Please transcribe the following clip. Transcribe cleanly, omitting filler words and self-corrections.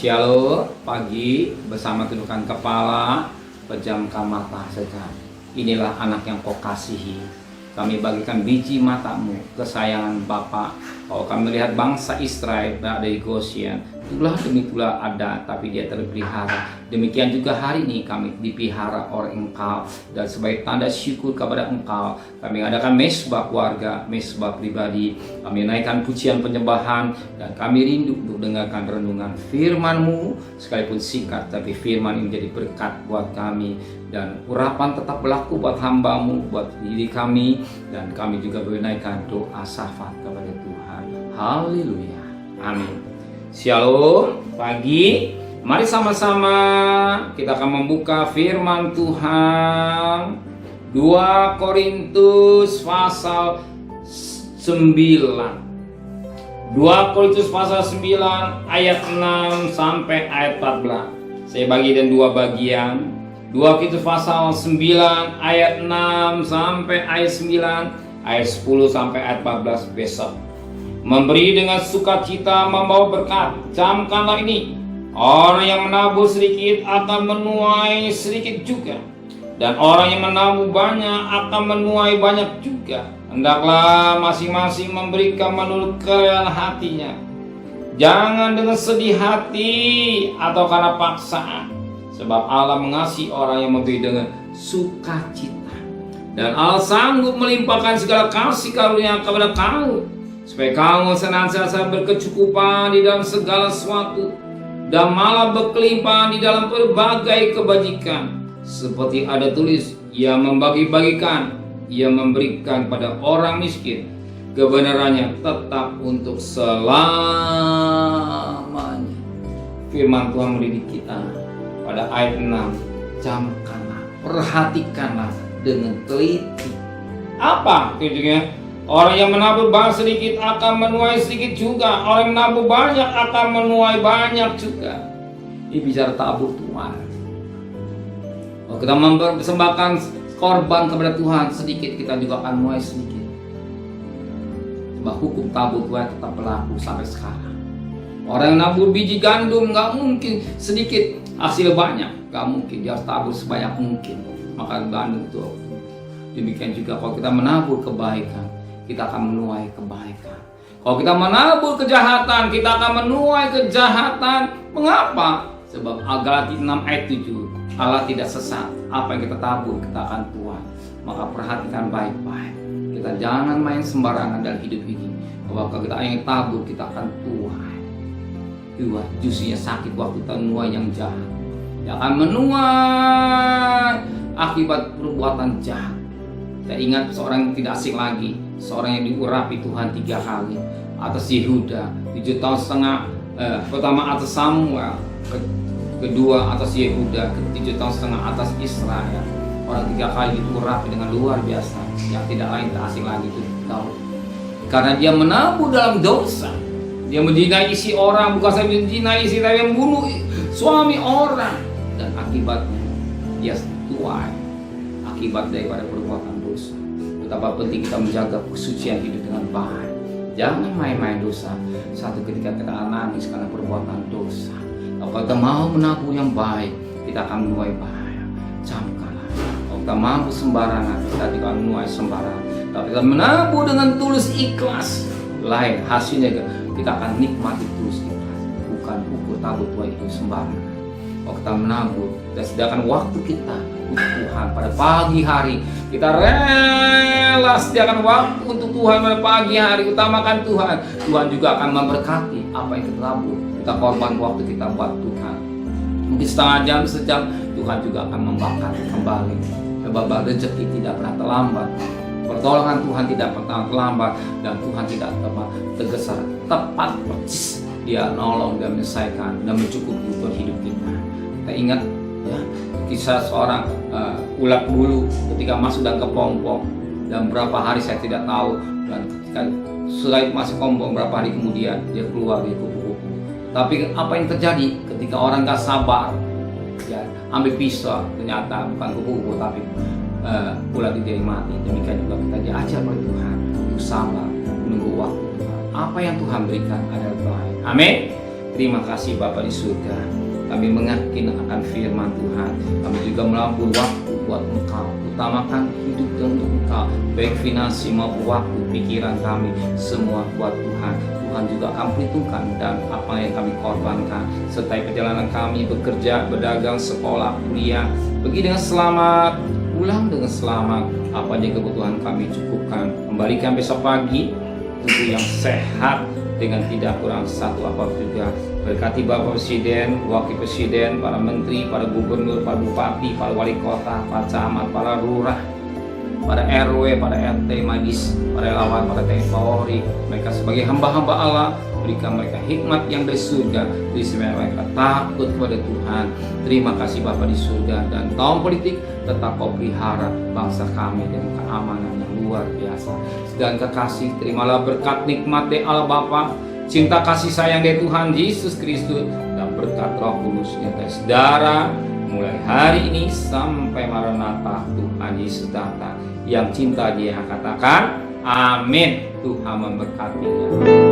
Shalom, pagi bersama tundukkan kepala, pejamkan mata saja. Inilah anak yang kau kasihi. Kami bagikan biji matamu, kesayangan Bapa. Kalau kami melihat bangsa Israel berada di Goshen, itulah demi itulah ada, tapi dia terpelihara. Demikian juga hari ini kami dipelihara oleh Engkau, dan sebagai tanda syukur kepada Engkau, kami adakan mesbah keluarga, mesbah pribadi. Kami naikkan pujian penyembahan, dan kami rindu untuk dengarkan renungan firman-Mu, sekalipun singkat, tapi firman ini menjadi berkat buat kami, dan urapan tetap berlaku buat hamba-Mu, buat diri kami, dan kami juga menaikkan doa syafaat kepada Tuhan. Haleluya, amin. Shalom, pagi. Mari sama-sama kita akan membuka firman Tuhan 2 Korintus pasal 9. 2 Korintus pasal 9 ayat 6 sampai ayat 14. Saya bagi dan dua bagian. 2 Korintus pasal 9 ayat 6 sampai ayat 9, ayat 10 sampai ayat 14 besok. Memberi dengan sukacita membawa berkat. Camkanlah ini. Orang yang menabur sedikit akan menuai sedikit juga, dan orang yang menabur banyak akan menuai banyak juga. Hendaklah masing-masing memberikan menurut kerelaan hatinya, jangan dengan sedih hati atau karena paksaan, sebab Allah mengasihi orang yang memberi dengan sukacita. Dan Allah sanggup melimpahkan segala kasih karunia kepada kamu, supaya kamu senantiasa berkecukupan di dalam segala sesuatu, dan malah berkelimpahan di dalam berbagai kebajikan. Seperti ada tulis, ia membagi-bagikan, ia memberikan pada orang miskin, kebenarannya tetap untuk selamanya. Firman Tuhan mendidik kita pada ayat 6. Camkanlah, perhatikanlah dengan teliti. Apa tujuannya? Orang yang menabur sedikit akan menuai sedikit juga. Orang yang menabur banyak akan menuai banyak juga. Ini bicara tabur Tuhan. Kalau kita mempersembahkan korban kepada Tuhan sedikit, kita juga akan menuai sedikit. Sebab hukum tabur Tuhan tetap berlaku sampai sekarang. Orang yang nabur biji gandum nggak mungkin sedikit hasil banyak, nggak mungkin. Dia harus tabur sebanyak mungkin. Maka gandum itu. Demikian juga kalau kita menabur kebaikan, kita akan menuai kebaikan. Kalau kita menabur kejahatan, kita akan menuai kejahatan. Mengapa? Sebab Galatia 6 ayat 7, Allah tidak sesat. Apa yang kita tabur, kita akan tuai. Maka perhatikan baik-baik. Kita jangan main sembarangan dalam hidup ini. Bahwa kalau kita yang tabur, kita akan tuai. Tuai, justinya sakit waktu kita menuai yang jahat. Dia akan menuai akibat perbuatan jahat. Saya ingat seorang yang tidak asing lagi, seorang yang diurapi Tuhan 3 kali. Atas Yehuda 7 tahun setengah, pertama atas Samuel, kedua atas Yehuda, 7 tahun setengah atas Israel. Orang 3 kali diurapi dengan luar biasa. Yang tidak lain tak asing lagi itu Daud. Karena dia menabur dalam dosa. Dia menzinai isi orang, bukan saja menzinai isi, tapi membunuh suami orang. Dan akibatnya dia tuai akibat daripada perbuatan dosa. Betapa penting kita menjaga kesucian hidup dengan baik. Jangan main-main dosa. Satu ketika kita nangis karena perbuatan dosa. Kalau kita mau menabur yang baik, kita akan menuai baik. Camkanlah. Kalau kita mampu sembarangan, kita juga akan menuai sembarangan. Tapi kita menabur dengan tulus ikhlas, lain hasilnya kita akan nikmati tulus ikhlas. Bukan ukur tabur Tuhan itu sembarangan. Kalau kita menabur dan sediakan waktu kita Tuhan pada pagi hari, kita rela sediakan waktu untuk Tuhan pada pagi hari, utamakan Tuhan. Tuhan juga akan memberkati apa yang kita tabur. Kita korban waktu kita buat Tuhan. Mungkin setengah jam, sejam, Tuhan juga akan memberkati kembali. Sebab rezeki tidak pernah terlambat, pertolongan Tuhan tidak pernah terlambat, dan Tuhan tidak pernah tergesa. Tepat persis Dia nolong dan menyelesaikan dan mencukupi untuk hidup kita. Kita ingat ya, kisah seorang ulat bulu ketika masuk dan kepompong, dan berapa hari saya tidak tahu, dan ketika setelah itu masih kepompong, berapa hari kemudian dia keluar dari kupu-kupu. Tapi apa yang terjadi ketika orang gak sabar ya, ambil pisau, ternyata bukan kupu-kupu tapi ulat itu yang mati. Demikian juga kita diajar oleh Tuhan untuk sabar, menunggu waktu Tuhan. Apa yang Tuhan berikan adalah baik. Amin. Terima kasih Bapa di surga. Kami mengerti akan firman Tuhan. Kami juga melabur waktu buat Engkau. Utamakan hidup untuk Engkau. Baik finansi maupun waktu, pikiran kami. Semua buat Tuhan. Tuhan juga akan perhitungkan dan apa yang kami korbankan. Sertai perjalanan kami bekerja, berdagang, sekolah, kuliah. Pergi dengan selamat, pulang dengan selamat. Apa aja kebutuhan kami cukupkan. Kembalikan besok pagi tubuh yang sehat dengan tidak kurang satu apapun juga. Berkati Bapak Presiden, Wakil Presiden, para Menteri, para Gubernur, para Bupati, para Wali Kota, para Camat, para Lurah, para RW, para RT, Magis, para relawan, para TNI Polri. Mereka sebagai hamba-hamba Allah, berikan mereka hikmat yang dari surga, supaya mereka takut kepada Tuhan. Terima kasih Bapa di surga, dan tahun politik tetap kau pelihara bangsa kami dengan keamanan yang luar biasa. Segala kekasih, terimalah berkat nikmat dari Allah Bapa, cinta kasih sayang dari Tuhan Yesus Kristus, dan berkat Roh Kudus nyertai saudara mulai hari ini sampai Maranatha Tuhan Yesus datang. Yang cinta dia katakan amin. Tuhan memberkatinya.